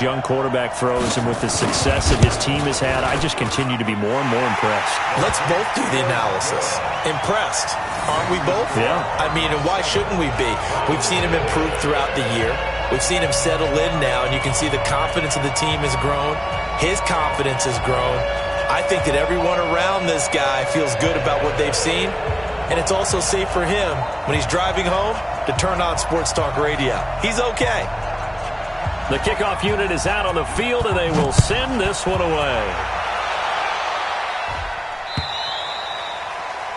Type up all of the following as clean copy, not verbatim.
Young quarterback throws, and with the success that his team has had, I just continue to be more and more impressed. Let's both do the analysis. Impressed, aren't we both? Yeah. I mean, and why shouldn't we be? We've seen him improve throughout the year. We've seen him settle in now, and you can see the confidence of the team has grown. His confidence has grown. I think that everyone around this guy feels good about what they've seen, and it's also safe for him when he's driving home to turn on Sports Talk Radio. He's okay. The kickoff unit is out on the field, and they will send this one away.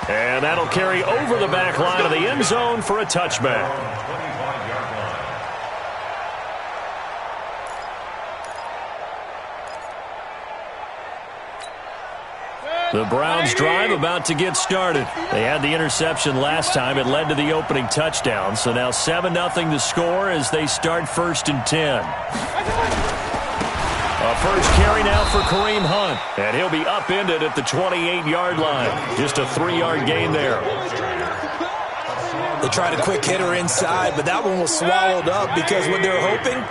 And that'll carry over the back line of the end zone for a touchback. The Browns drive about to get started. They had the interception last time. It led to the opening touchdown. So now 7-0 to score as they start 1st and 10. A first carry now for Kareem Hunt. And he'll be upended at the 28-yard line. Just a 3-yard gain there. They tried a quick hitter inside, but that one was swallowed up because what they were hoping,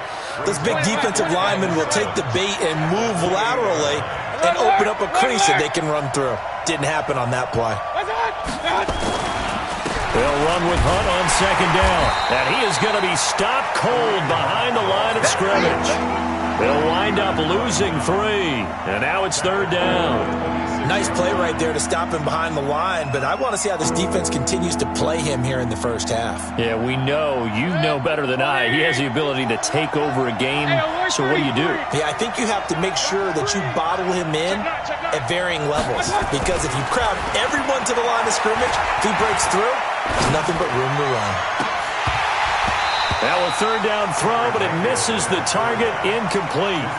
those big defensive linemen will take the bait and move laterally and open up a crease that they can run through. Didn't happen on that play. They'll run with Hunt on 2nd down. And he is going to be stopped cold behind the line of scrimmage. They'll wind up losing 3. And now it's 3rd down. Nice play right there to stop him behind the line, but I want to see how this defense continues to play him here in the first half. Yeah, we know. You know better than I. He has the ability to take over a game. So what do you do? Yeah, I think you have to make sure that you bottle him in at varying levels. Because if you crowd everyone to the line of scrimmage, if he breaks through, there's nothing but room to run. Now a 3rd down throw, but it misses the target. Incomplete.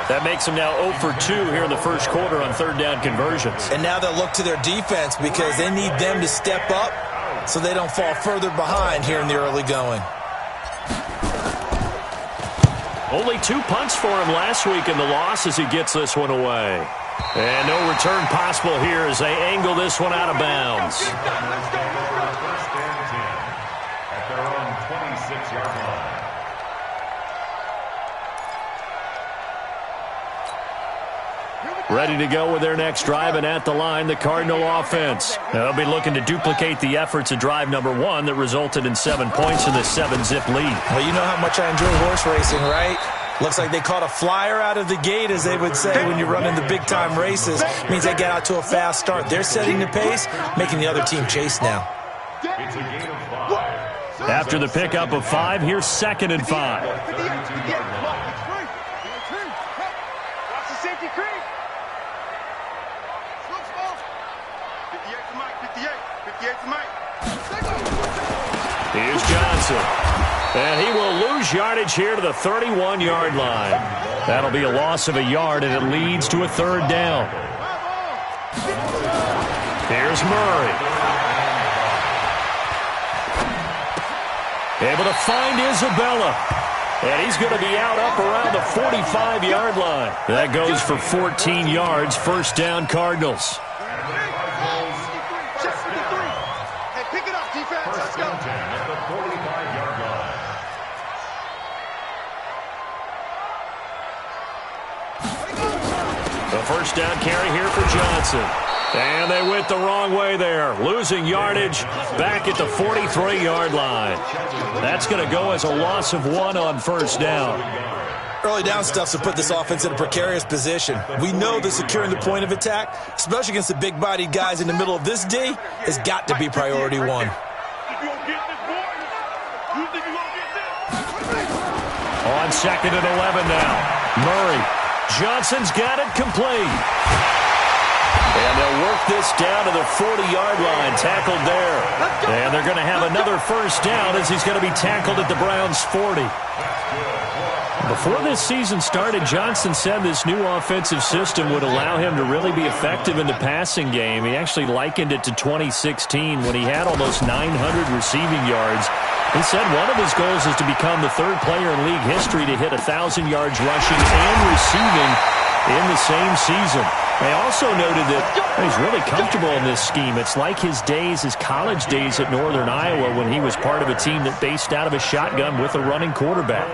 That makes them now 0 for 2 here in the first quarter on 3rd down conversions. And now they'll look to their defense because they need them to step up so they don't fall further behind here in the early going. Only 2 punts for him last week in the loss as he gets this one away. And no return possible here as they angle this one out of bounds. Let's go. First and 10 at their own 26-yard line. Ready to go with their next drive, and at the line, the Cardinal offense. They'll be looking to duplicate the efforts of drive number 1 that resulted in 7 points in the 7-zip lead. Well, you know how much I enjoy horse racing, right? Looks like they caught a flyer out of the gate, as they would say when you run into big-time races. It means they get out to a fast start. They're setting the pace, making the other team chase now. It's a gain of 5. After the pickup of 5, here's 2nd and 5. Here's Johnson. And he will lose yardage here to the 31-yard line. That'll be a loss of a yard, and it leads to a 3rd down. Here's Murray. Able to find Isabella. And he's going to be out up around the 45-yard line. That goes for 14 yards. 1st down, Cardinals. The 1st down carry here for Johnson. And they went the wrong way there. Losing yardage back at the 43-yard line. That's going to go as a loss of 1 on 1st down. Early down stuff to put this offense in a precarious position. We know that securing the point of attack, especially against the big-bodied guys in the middle of this D, has got to be priority 1. On 2nd and 11 now. Murray. Johnson's got it complete. And they'll work this down to the 40-yard line. Tackled there. And they're going to have another 1st down as he's going to be tackled at the Browns' 40. Before this season started, Johnson said this new offensive system would allow him to really be effective in the passing game. He actually likened it to 2016 when he had almost 900 receiving yards. He said one of his goals is to become the 3rd player in league history to hit 1,000 yards rushing and receiving in the same season. They also noted that he's really comfortable in this scheme. It's like his college days at Northern Iowa when he was part of a team that based out of a shotgun with a running quarterback.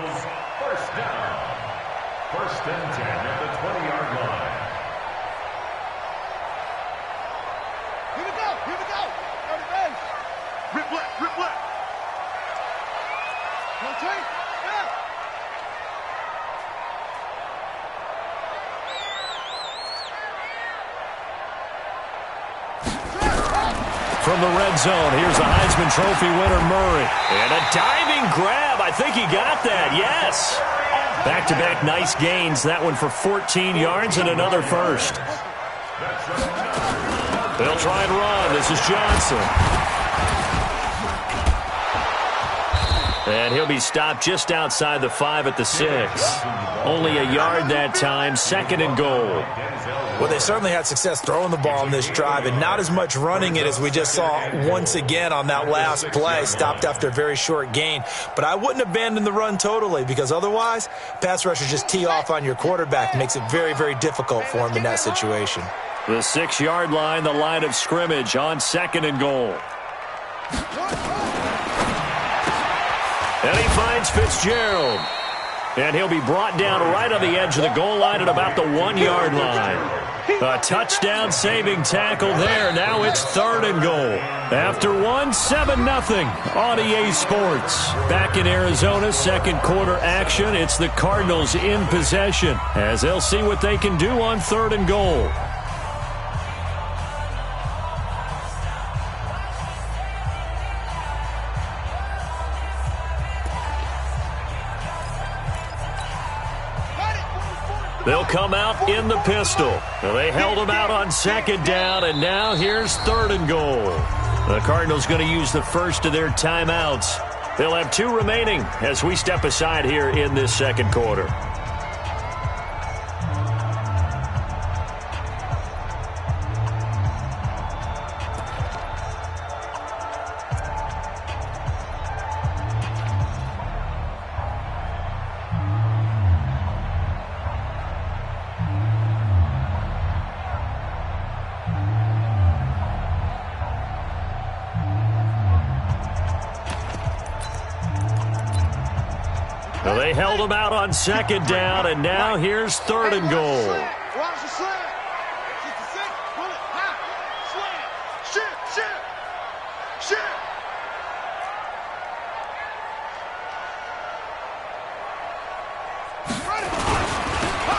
First and 10 at the 20-yard line. Here we go. Here we go. Go to base. Rip left. Rip left. Rotate. Yeah. From the red zone, here's the Heisman Trophy winner, Murray. And a diving grab. I think he got that, yes. Back-to-back nice gains. That one for 14 yards and another first. They'll try and run. This is Johnson. And he'll be stopped just outside the 5 at the 6. Only a yard that time, second and goal. Well, they certainly had success throwing the ball on this drive and not as much running it as we just saw once again on that last play, stopped after a very short gain. But I wouldn't abandon the run totally because otherwise, pass rushers just tee off on your quarterback. It makes it very, very difficult for him in that situation. The 6-yard line, the line of scrimmage on second and goal. And he finds Fitzgerald. And he'll be brought down right on the edge of the goal line at about the 1-yard line. A touchdown-saving tackle there. Now it's third and goal. After 7-0 on EA Sports. Back in Arizona, second quarter action. It's the Cardinals in possession as they'll see what they can do on third and goal. They'll come out in the pistol. They held him out on second down, and now here's third and goal. The Cardinals going to use the first of their timeouts. They'll have 2 remaining as we step aside here in this second quarter. They held him out on second down, and now here's third and goal. Watch the slant. 66. Pull it. High. Slant. Shift.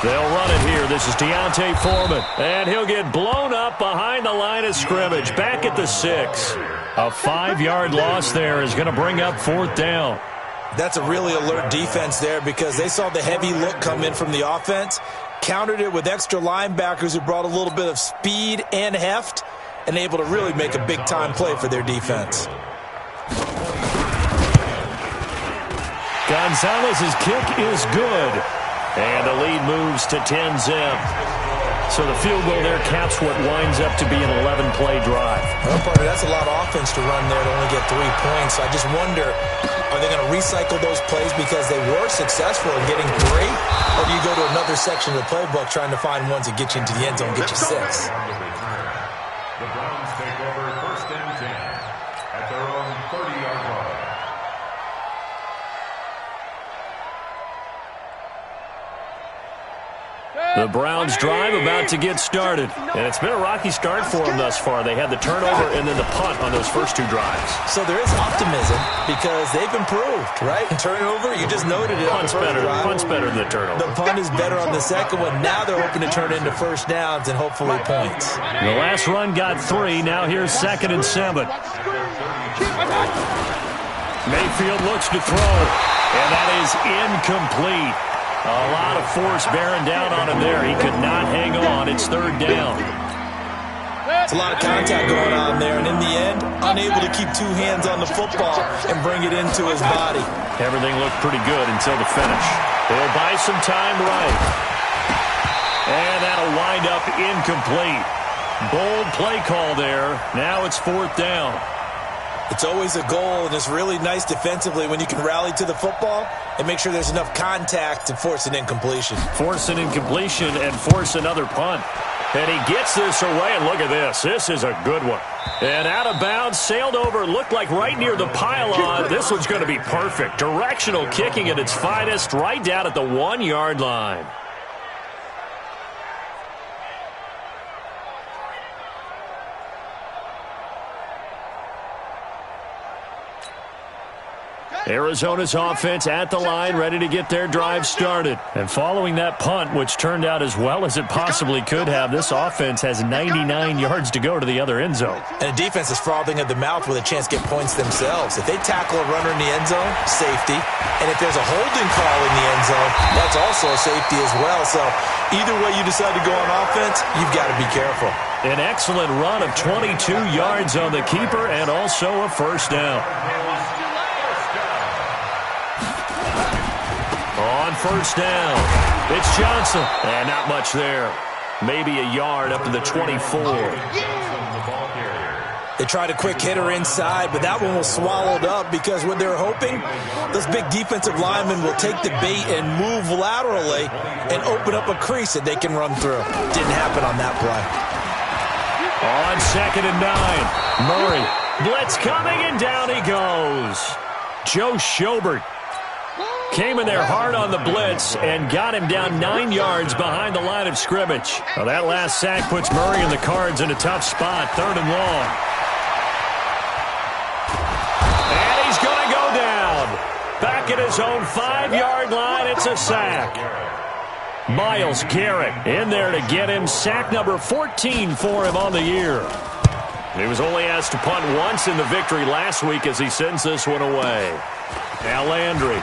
They'll run it here. This is Deontay Foreman. And he'll get blown up behind the line of scrimmage. Back at the 6. A 5-yard loss there is going to bring up fourth down. That's a really alert defense there because they saw the heavy look come in from the offense, countered it with extra linebackers who brought a little bit of speed and heft, and able to really make a big-time play for their defense. Gonzalez's kick is good. And the lead moves to 10-zip. So the field goal there caps what winds up to be an 11-play drive. Well, partner, that's a lot of offense to run there to only get 3 points. I just wonder, are they going to recycle those plays because they were successful in getting 3? Or do you go to another section of the playbook trying to find ones that get you into the end zone and get you 6? The Browns take over first and 10 at their own 30-yard line. The Browns drive about to get started. And it's been a rocky start for them thus far. They had the turnover and then the punt on those first 2 drives. So there is optimism because they've improved, right? Turnover, you just noted it. Punt's better than the turnover. The punt is better on the second one. Now they're hoping to turn into first downs and hopefully points. The last run got 3. Now here's 2nd and 7. Mayfield looks to throw. And that is incomplete. A lot of force bearing down on him there. He could not hang on. It's third down. It's a lot of contact going on there, and in the end, unable to keep 2 hands on the football and bring it into his body. Everything looked pretty good until the finish. They'll buy some time right. And that'll wind up incomplete. Bold play call there. Now it's fourth down. It's always a goal, and it's really nice defensively when you can rally to the football and make sure there's enough contact to force an incompletion. Force an incompletion and force another punt. And he gets this away, and look at this. This is a good one. And out of bounds, sailed over, looked like right near the pylon. This one's going to be perfect. Directional kicking at its finest, right down at the 1-yard line. Arizona's offense at the line, ready to get their drive started. And following that punt, which turned out as well as it possibly could have, this offense has 99 yards to go to the other end zone. And the defense is frothing at the mouth with a chance to get points themselves. If they tackle a runner in the end zone, safety. And if there's a holding call in the end zone, that's also a safety as well. So either way you decide to go on offense, you've got to be careful. An excellent run of 22 yards on the keeper and also a first down. On first down, it's Johnson. And not much there. Maybe a yard up to the 24. They tried a quick hitter inside, but that one was swallowed up because what they're hoping, those big defensive linemen will take the bait and move laterally and open up a crease that they can run through. Didn't happen on that play. On 2nd and 9, Murray. Blitz coming, and down he goes. Joe Schobert came in there hard on the blitz and got him down 9 yards behind the line of scrimmage. Well, that last sack puts Murray and the Cards in a tough spot, 3rd and long. And he's going to go down. Back at his own 5-yard line, it's a sack. Myles Garrett in there to get him. Sack number 14 for him on the year. He was only asked to punt once in the victory last week as he sends this one away. Now Landry.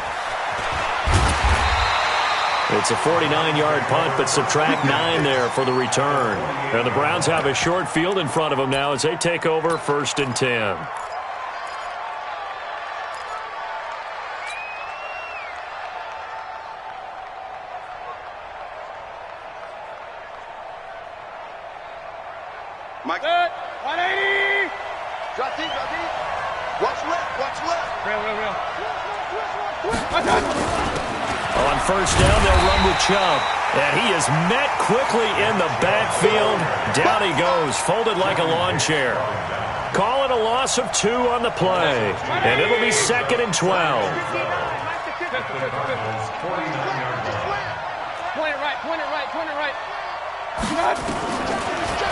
It's a 49-yard punt, but subtract 9 there for the return. And the Browns have a short field in front of them now as they take over 1st and 10. Mike. 180. Drop deep, drop deep. Watch left, watch left. Real. On first down, they'll run with Chubb. And he is met quickly in the backfield. Down he goes, folded like a lawn chair. Call it a loss of 2 on the play. And it'll be 2nd and 12. Point it right.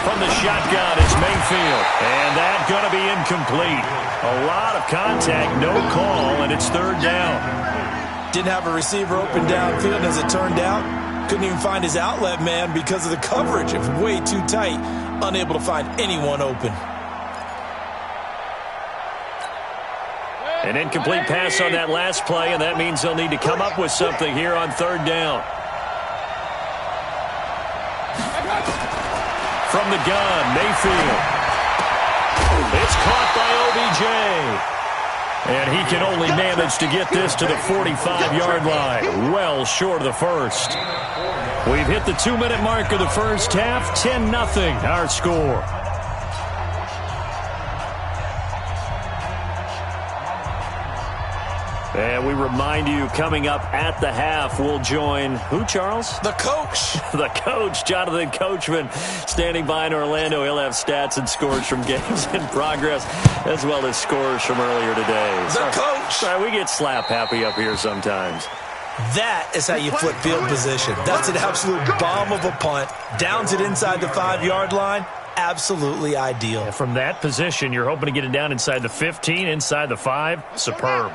From the shotgun, it's Mayfield. And that's going to be incomplete. A lot of contact, no call, and it's 3rd down. Didn't have a receiver open downfield, as it turned out. Couldn't even find his outlet man because of the coverage. It was way too tight. Unable to find anyone open. An incomplete pass on that last play, and that means they'll need to come up with something here on 3rd down. From the gun, Mayfield. It's caught by OBJ. And he can only manage to get this to the 45-yard line. Well short of the first. We've hit the 2-minute mark of the first half. 10-0 our score. And we remind you, coming up at the half, we'll join who, Charles? The coach. The coach, Jonathan Coachman, standing by in Orlando. He'll have stats and scores from games in progress, as well as scores from earlier today. The coach. Sorry, we get slap happy up here sometimes. That is how you flip field position. That's an absolute bomb of a punt. Downs it inside the 5-yard line. Absolutely ideal. And from that position, you're hoping to get it down inside the 15, inside the 5. Superb.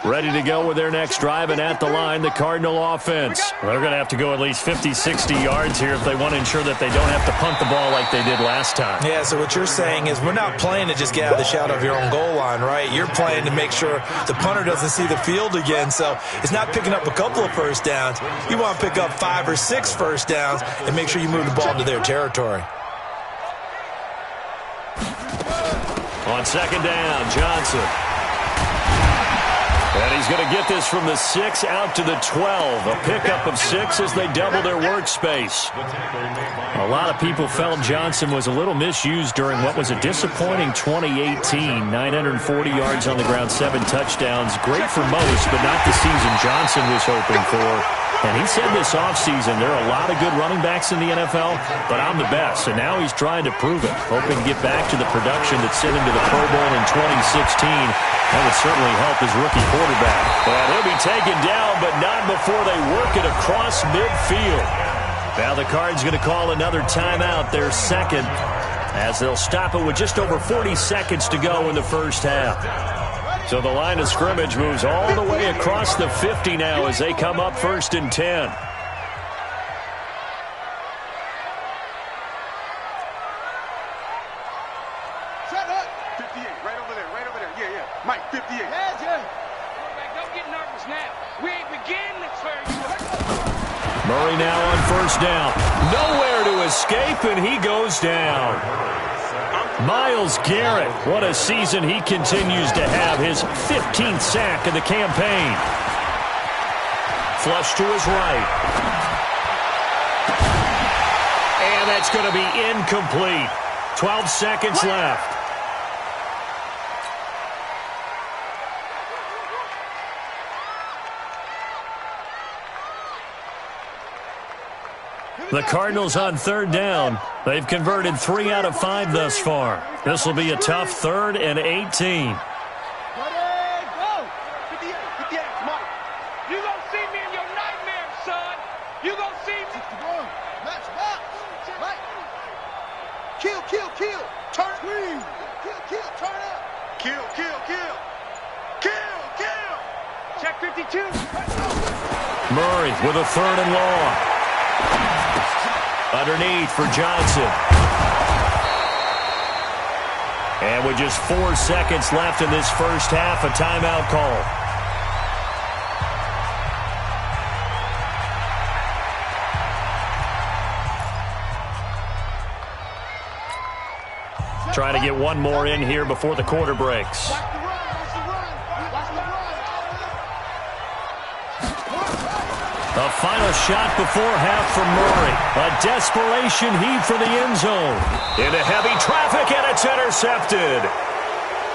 Ready to go with their next drive, and at the line, the Cardinal offense. They're going to have to go at least 50, 60 yards here if they want to ensure that they don't have to punt the ball like they did last time. Yeah, so what you're saying is we're not playing to just get out of the shadow of your own goal line, right? You're playing to make sure the punter doesn't see the field again. So it's not picking up a couple of first downs. You want to pick up 5 or 6 first downs and make sure you move the ball into their territory. On 2nd down, Johnson. And he's going to get this from the 6 out to the 12. A pickup of 6 as they double their workspace. A lot of people felt Johnson was a little misused during what was a disappointing 2018. 940 yards on the ground, 7 touchdowns. Great for most, but not the season Johnson was hoping for. And he said this offseason, there are a lot of good running backs in the NFL, but I'm the best. And now he's trying to prove it, hoping to get back to the production that sent him to the Pro Bowl in 2016. That would certainly help his rookie quarterback. And he'll be taken down, but not before they work it across midfield. Now the Cards going to call another timeout, their second, as they'll stop it with just over 40 seconds to go in the first half. So the line of scrimmage moves all the way across the 50 now as they come up 1st and 10. Shut up. 58, right over there. Yeah. Mike, 58. Yeah. Don't get nervous now. We ain't beginning to clear you. Murray now on 1st down. Nowhere to escape, and he goes down. Myles Garrett, what a season he continues to have. His 15th sack of the campaign. Flush to his right. And that's going to be incomplete. 12 seconds left. The Cardinals on 3rd down. They've converted 3 out of 5 thus far. This will be a tough 3rd and 18. Ready, go. 58, Mike. You gonna see me in your nightmares, son. You gonna see me. 61. Match box. Mike. Kill. Turn. Kill. Turn up. Kill. Check 52. Murray with a 3rd and long. Underneath for Johnson. And with just 4 seconds left in this first half, a timeout call. Trying to get one more in here before the quarter breaks. The final shot before half from Murray. A desperation heave for the end zone. Into heavy traffic, and it's intercepted.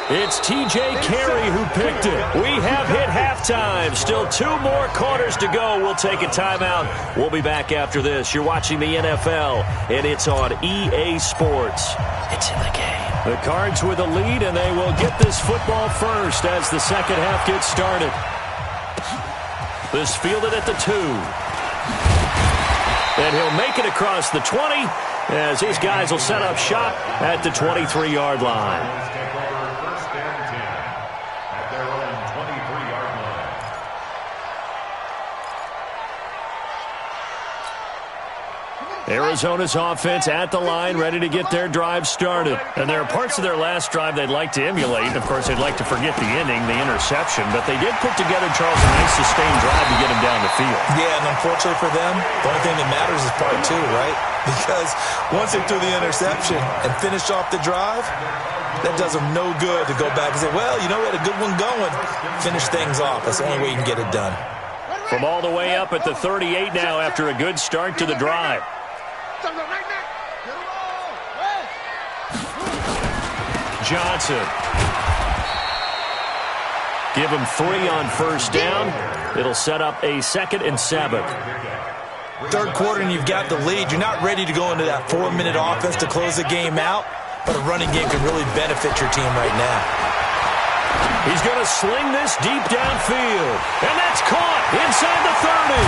It's T.J. Carey who picked it. We have hit halftime. Still 2 more quarters to go. We'll take a timeout. We'll be back after this. You're watching the NFL, and it's on EA Sports. It's in the game. The Cards with a lead, and they will get this football first as the second half gets started. This fielded at the 2. And he'll make it across the 20 as his guys will set up shop at the 23-yard line. Take over 1st and 10 at their own 23-yard line. Arizona's offense at the line, ready to get their drive started. And there are parts of their last drive they'd like to emulate. Of course, they'd like to forget the inning, the interception. But they did put together, Charles, a nice sustained drive to get him down the field. Yeah, and unfortunately for them, the only thing that matters is part 2, right? Because once they threw the interception and finished off the drive, that does them no good to go back and say, well, you know, we had a good one going. Finish things off. That's the only way you can get it done. From all the way up at the 38 now after a good start to the drive. Johnson. Give him 3 on 1st down. It'll set up a 2nd and 7. Third quarter and you've got the lead. You're not ready to go into that 4-minute offense to close the game out, but a running game can really benefit your team right now. He's going to sling this deep downfield. And that's caught inside the 30.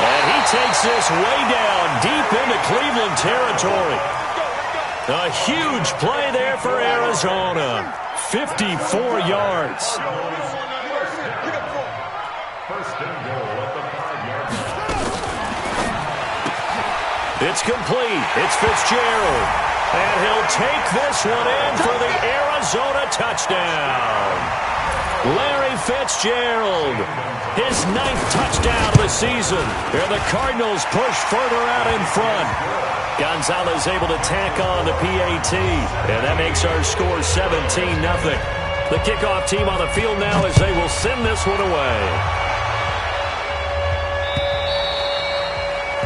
And he takes this way down deep into Cleveland territory. A huge play there for Arizona. 54 yards. First and goal at the 5-yard line. It's complete. It's Fitzgerald. And he'll take this one in for the Arizona touchdown. Larry Fitzgerald, his 9th touchdown of the season. And the Cardinals push further out in front. Gonzalez able to tack on the PAT. And that makes our score 17-0. The kickoff team on the field now as they will send this one away.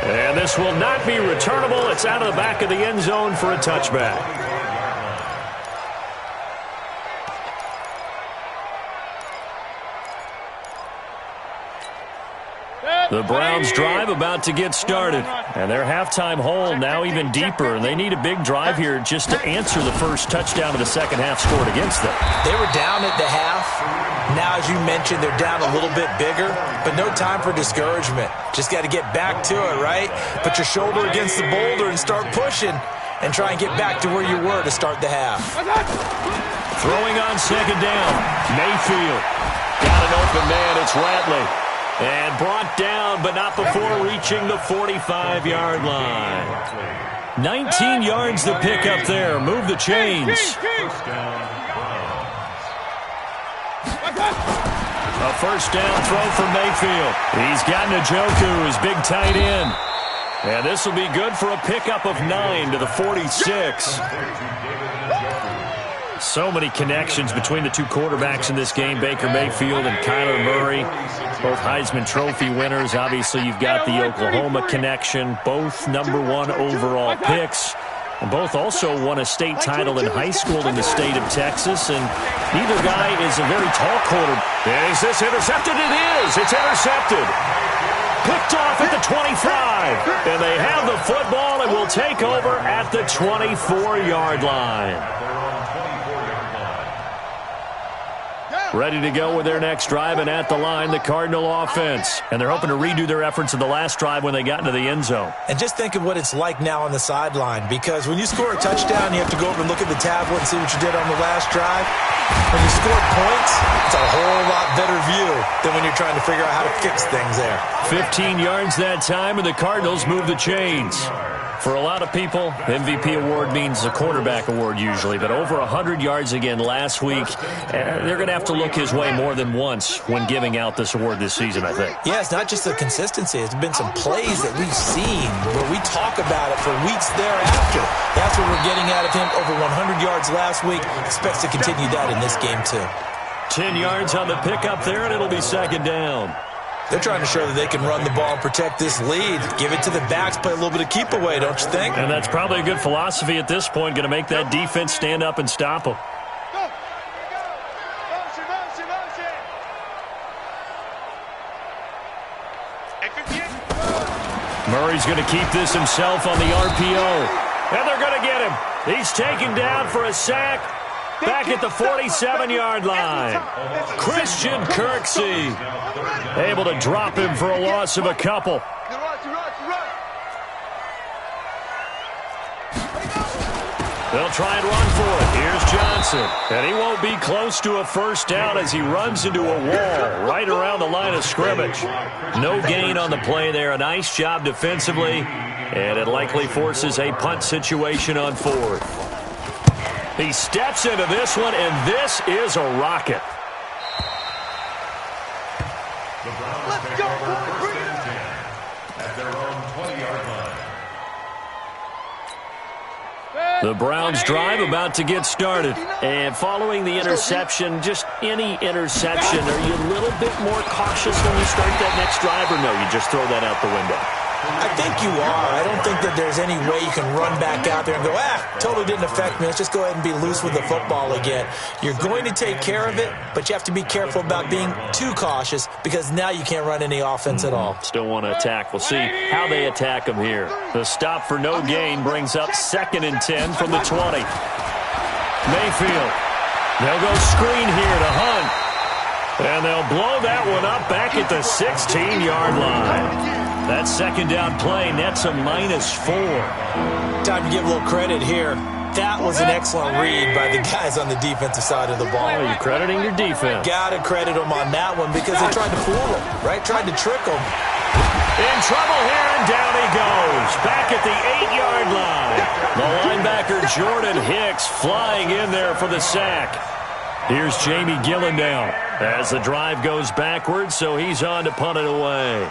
And this will not be returnable. It's out of the back of the end zone for a touchback. The Browns drive about to get started. And their halftime hole now even deeper. And they need a big drive here just to answer the first touchdown of the second half scored against them. They were down at the half. Now, as you mentioned, they're down a little bit bigger. But no time for discouragement. Just got to get back to it, right? Put your shoulder against the boulder and start pushing. And try and get back to where you were to start the half. Throwing on second down. Mayfield. Got an open man. It's Ratley. And brought down, but not before reaching the 45-yard line. 19 yards to pick up there. Move the chains. A first down throw for Mayfield. He's got Njoku, his big tight end. And this will be good for a pickup of 9 to the 46. So many connections between the two quarterbacks in this game, Baker Mayfield and Kyler Murray, both Heisman Trophy winners. Obviously, you've got the Oklahoma connection, both #1 overall picks. And both also won a state title in high school in the state of Texas. And neither guy is a very tall quarterback. Is this intercepted? It is. It's intercepted. Picked off at the 25. And they have the football and will take over at the 24-yard line. Ready to go with their next drive, and at the line, the Cardinal offense. And they're hoping to redo their efforts of the last drive when they got into the end zone. And just think of what it's like now on the sideline, because when you score a touchdown, you have to go over and look at the tablet and see what you did on the last drive. When you score points, it's a whole lot better view than when you're trying to figure out how to fix things there. 15 yards that time, and the Cardinals move the chains. For a lot of people, MVP award means a quarterback award usually, but over 100 yards again last week. They're going to have to look his way more than once when giving out this award this season, I think. Yeah, it's not just the consistency. It's been some plays that we've seen where we talk about it for weeks thereafter. That's what we're getting out of him. Over 100 yards last week. Expects to continue that in this game, too. 10 yards on the pickup there, and it'll be second down. They're trying to show that they can run the ball and protect this lead. Give it to the backs, play a little bit of keep away, don't you think? And that's probably a good philosophy at this point, going to make that defense stand up and stop them. Murray's going to keep this himself on the RPO. And they're going to get him. He's taken down for a sack. Back at the 47-yard line. Christian Kirksey able to drop him for a loss of a couple. They'll try and run for it. Here's Johnson. And he won't be close to a first down as he runs into a wall right around the line of scrimmage. No gain on the play there. A nice job defensively. And it likely forces a punt situation on fourth. He steps into this one, and this is a rocket. Let's go, boys. Bring it up. At their own 20-yard line. The Browns drive about to get started. And following the interception, just any interception, are you a little bit more cautious when you start that next drive, or no, you just throw that out the window? I think you are. I don't think that there's any way you can run back out there and go, totally didn't affect me. Let's just go ahead and be loose with the football again. You're going to take care of it, but you have to be careful about being too cautious because now you can't run any offense at all. Still want to attack. We'll see how they attack them here. The stop for no gain brings up 2nd and 10 from the 20. Mayfield. They'll go screen here to Hunt. And they'll blow that one up back at the 16-yard line. That second down play nets a -4. Time to give a little credit here. That was an excellent read by the guys on the defensive side of the ball. Oh, you're crediting your defense. Got to credit them on that one because they tried to fool them, right? Tried to trick them. In trouble here, and down he goes. Back at the 8-yard line. The linebacker Jordan Hicks flying in there for the sack. Here's Jamie Gillen now as the drive goes backwards, so he's on to punt it away.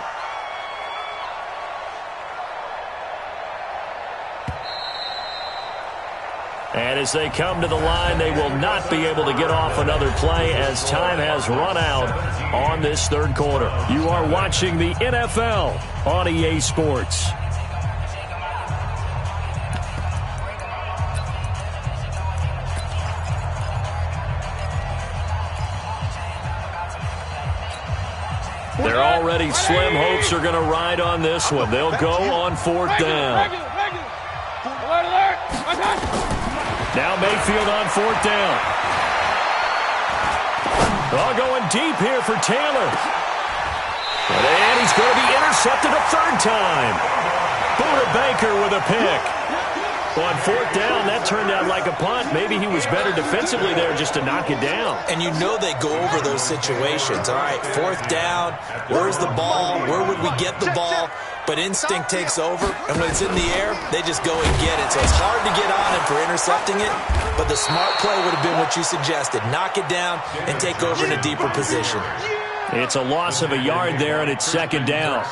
And as they come to the line, they will not be able to get off another play as time has run out on this third quarter. You are watching the NFL on EA Sports. They're already slim hopes are going to ride on this one. They'll go on 4th down. Now Mayfield on 4th down. All going deep here for Taylor. And he's going to be intercepted a 3rd time. Buda Baker with a pick. On fourth down, that turned out like a punt. Maybe he was better defensively there just to knock it down. And you know they go over those situations. All right, fourth down, where's the ball? Where would we get the ball? But instinct takes over, and when it's in the air, they just go and get it. So it's hard to get on him for intercepting it, but the smart play would have been what you suggested. Knock it down and take over in a deeper position. It's a loss of a yard there, and it's second down.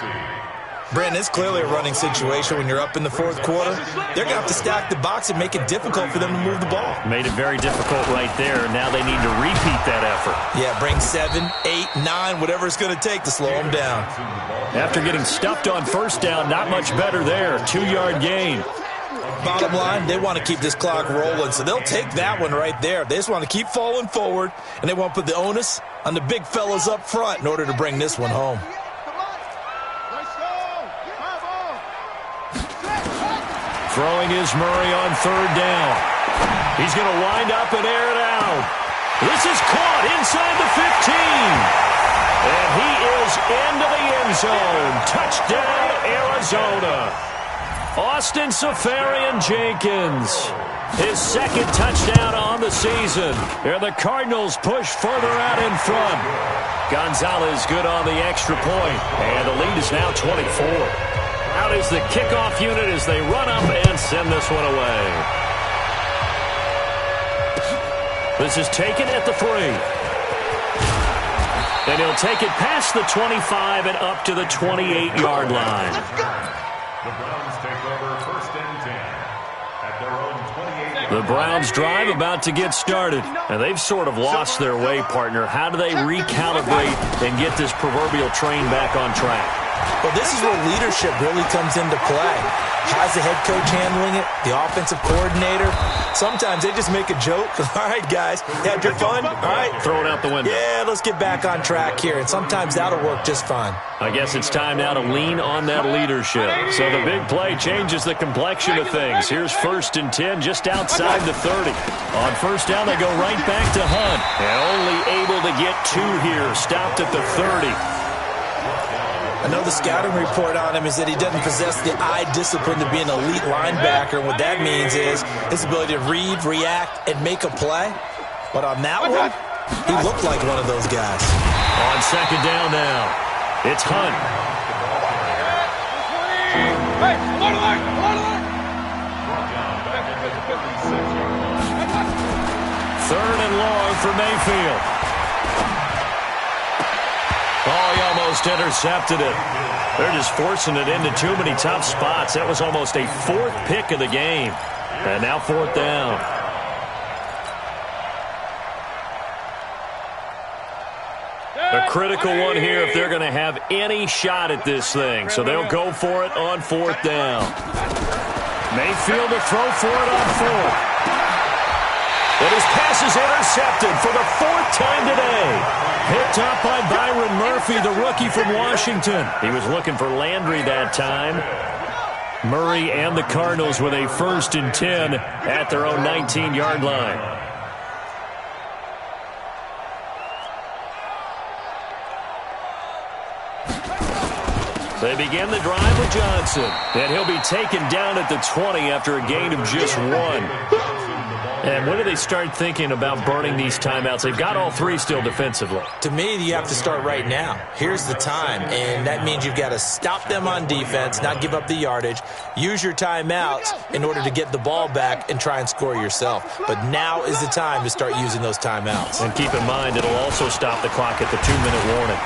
Brandon, it's clearly a running situation when you're up in the fourth quarter. They're going to have to stack the box and make it difficult for them to move the ball. Made it very difficult right there. Now they need to repeat that effort. Yeah, bring 7, 8, 9, whatever it's going to take to slow them down. After getting stuffed on first down, not much better there. 2-yard gain. Bottom line, they want to keep this clock rolling, so they'll take that one right there. They just want to keep falling forward, and they want to put the onus on the big fellas up front in order to bring this one home. Throwing is Murray on third down. He's going to wind up and air it out. This is caught inside the 15. And he is into the end zone. Touchdown, Arizona. Austin Seferian-Jenkins. His second touchdown on the season. And the Cardinals push further out in front. Gonzalez good on the extra point. And the lead is now 24. Out is the kickoff unit as they run up and send this one away. This is taken at the 3. And he'll take it past the 25 and up to the 28-yard line. The Browns take over first and 10 at their own 28. The Browns drive about to get started. And they've sort of lost their way, partner. How do they recalibrate and get this proverbial train back on track? Well, this is where leadership really comes into play. How's the head coach handling it? The offensive coordinator? Sometimes they just make a joke. All right, guys, had your fun? All right. Throw it out the window. Yeah, let's get back on track here. And sometimes that'll work just fine. I guess it's time now to lean on that leadership. So the big play changes the complexion of things. Here's first and 10 just outside the 30. On first down, they go right back to Hunt. And only able to get 2 here. Stopped at the 30. I know the scouting report on him is that he doesn't possess the eye discipline to be an elite linebacker. What that means is his ability to read, react, and make a play. But on that one, he looked like one of those guys. On second down now, it's Hunt. Third and long for Mayfield. Oh, he almost intercepted it. They're just forcing it into too many tough spots. That was almost a 4th pick of the game. And now 4th down. A critical one here if they're going to have any shot at this thing. So they'll go for it on 4th down. Mayfield to throw for it on 4th. But his pass is intercepted for the 4th time today. Picked up by Byron Murphy, the rookie from Washington. He was looking for Landry that time. Murray and the Cardinals with a first and 10 at their own 19-yard line. They begin the drive with Johnson. And he'll be taken down at the 20 after a gain of just 1. And when do they start thinking about burning these timeouts? They've got all 3 still defensively. To me, you have to start right now. Here's the time, and that means you've got to stop them on defense, not give up the yardage, use your timeouts in order to get the ball back and try and score yourself. But now is the time to start using those timeouts. And keep in mind, it'll also stop the clock at the 2-minute warning.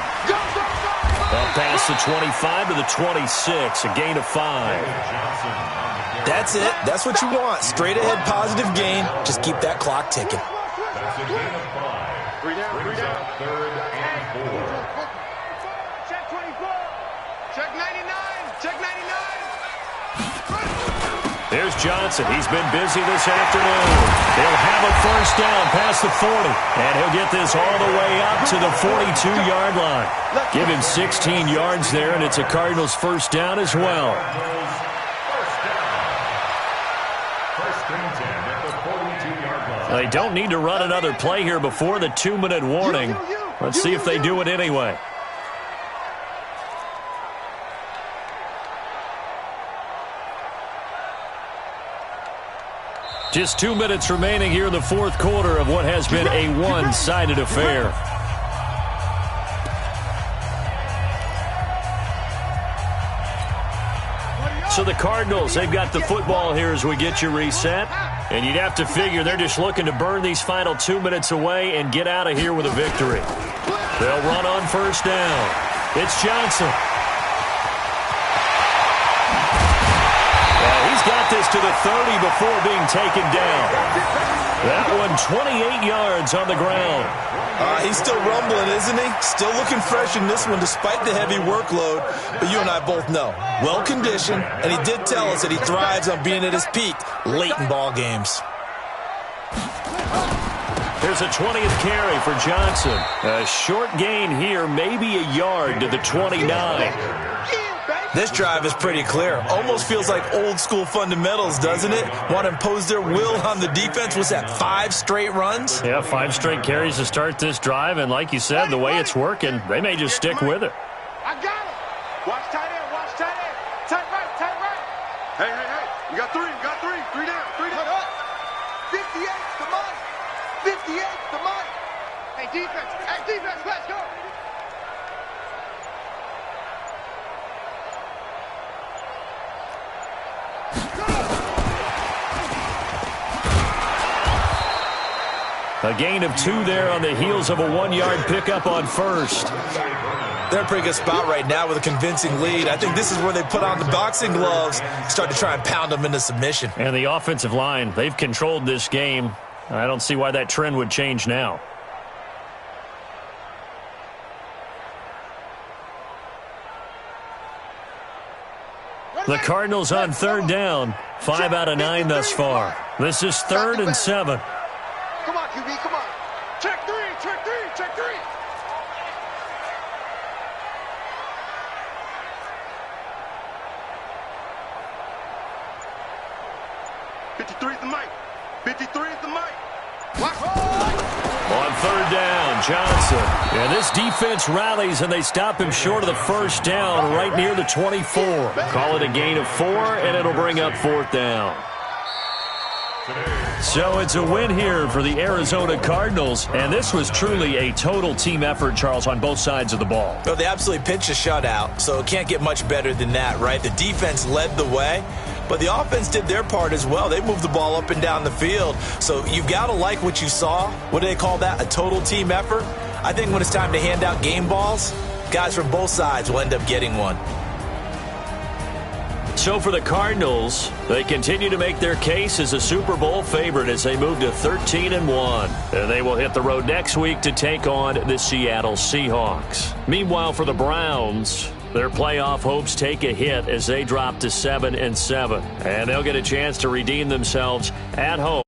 Up past the 25 to the 26, a gain of 5. That's it. That's what you want. Straight ahead positive gain. Just keep that clock ticking. That's a gain of 5. Brings up third and 4. Check 24. Check 99. Check 99. There's Johnson. He's been busy this afternoon. He'll have a first down past the 40. And he'll get this all the way up to the 42-yard line. Give him 16 yards there, and it's a Cardinals first down as well. They don't need to run another play here before the 2-minute warning. Let's see if they do it anyway. Just 2 minutes remaining here in the fourth quarter of what has been a one-sided affair. So the Cardinals, they've got the football here as we get you reset. And you'd have to figure they're just looking to burn these final 2 minutes away and get out of here with a victory. They'll run on first down. It's Johnson. He's got this to the 30 before being taken down. That one 28 yards on the ground. He's still rumbling, isn't he? Still looking fresh in this one despite the heavy workload. But you and I both know, well-conditioned, and he did tell us that he thrives on being at his peak late in ball games. There's a 20th carry for Johnson. A short gain here, maybe a yard to the 29. This drive is pretty clear. Almost feels like old-school fundamentals, doesn't it? Want to impose their will on the defense. Was that 5 straight runs? Yeah, 5 straight carries to start this drive. And like you said, the way it's working, they may just stick with it. I got him. Watch tight end. Watch tight end. Tight right. Tight right. Hey. You got 3. You got 3. 3 down. 3 down. 58's the money. 58's the money. Hey, defense. Let's go. A gain of 2 there on the heels of a 1-yard pickup on first. They're in a pretty good spot right now with a convincing lead. I think this is where they put on the boxing gloves, start to try and pound them into submission. And the offensive line, they've controlled this game. I don't see why that trend would change now. The Cardinals on third down. 5 out of 9 thus far. This is 3rd and 7. Come on, QB, come on. Check 3. 53's the mic. 53 is the mic. On third down, Johnson. And this defense rallies, and they stop him short of the first down right near the 24. Call it a gain of 4, and it'll bring up 4th down. So it's a win here for the Arizona Cardinals, and this was truly a total team effort, Charles, on both sides of the ball. Well, they absolutely pitched a shutout, so it can't get much better than that, right? The defense led the way, but the offense did their part as well. They moved the ball up and down the field, so you've got to like what you saw. What do they call that, a total team effort? I think when it's time to hand out game balls, guys from both sides will end up getting one. So for the Cardinals, they continue to make their case as a Super Bowl favorite as they move to 13-1. And they will hit the road next week to take on the Seattle Seahawks. Meanwhile, for the Browns, their playoff hopes take a hit as they drop to 7-7. And they'll get a chance to redeem themselves at home.